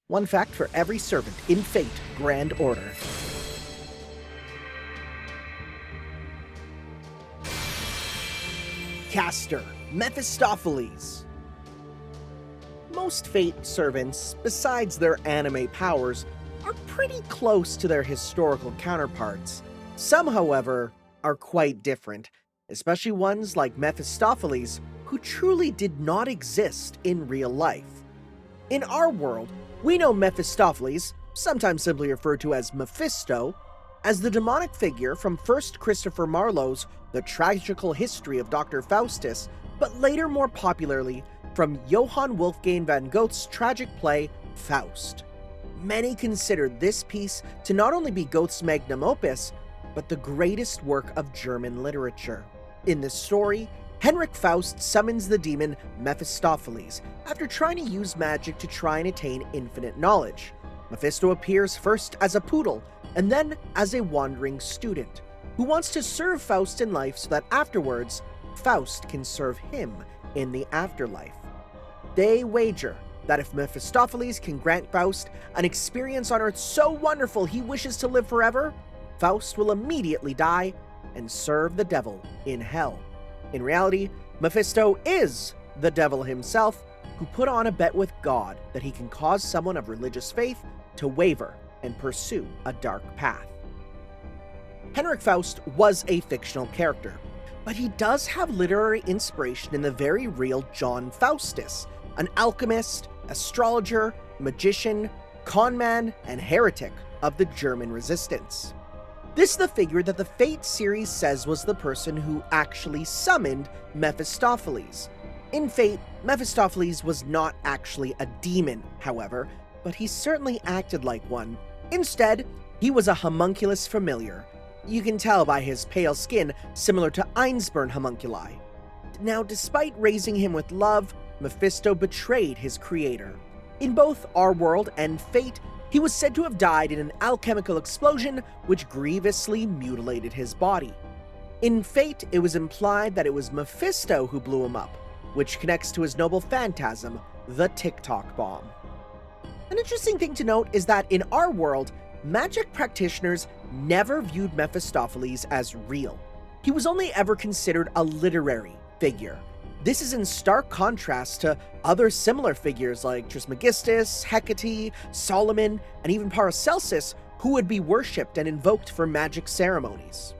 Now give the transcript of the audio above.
One fact for every servant in Fate Grand Order. Caster, Mephistopheles. Most Fate servants, besides their anime powers, are pretty close to their historical counterparts. Some, however, are quite different, especially ones like Mephistopheles, who truly did not exist in real life. In our world, we know Mephistopheles, sometimes simply referred to as Mephisto, as the demonic figure from first Christopher Marlowe's The Tragical History of Dr. Faustus, but later more popularly from Johann Wolfgang van Goethe's tragic play Faust. Many consider this piece to not only be Goethe's magnum opus, but the greatest work of German literature. In this story, Henrik Faust summons the demon Mephistopheles after trying to use magic to try and attain infinite knowledge. Mephisto appears first as a poodle and then as a wandering student who wants to serve Faust in life so that afterwards, Faust can serve him in the afterlife. They wager that if Mephistopheles can grant Faust an experience on Earth so wonderful he wishes to live forever, Faust will immediately die and serve the devil in hell. In reality, Mephisto is the devil himself, who put on a bet with God that he can cause someone of religious faith to waver and pursue a dark path. Henrik Faust was a fictional character, but he does have literary inspiration in the very real John Faustus, an alchemist, astrologer, magician, conman, and heretic of the German resistance. This is the figure that the Fate series says was the person who actually summoned Mephistopheles. In Fate, Mephistopheles was not actually a demon, however, but he certainly acted like one. Instead, he was a homunculus familiar. You can tell by his pale skin, similar to Einstein homunculi. Now, despite raising him with love, Mephisto betrayed his creator. In both our world and Fate, he was said to have died in an alchemical explosion which grievously mutilated his body. In Fate, it was implied that it was Mephisto who blew him up, which connects to his noble phantasm, the TikTok bomb. An interesting thing to note is that in our world, magic practitioners never viewed Mephistopheles as real. He was only ever considered a literary figure. This is in stark contrast to other similar figures like Trismegistus, Hecate, Solomon, and even Paracelsus, who would be worshipped and invoked for magic ceremonies.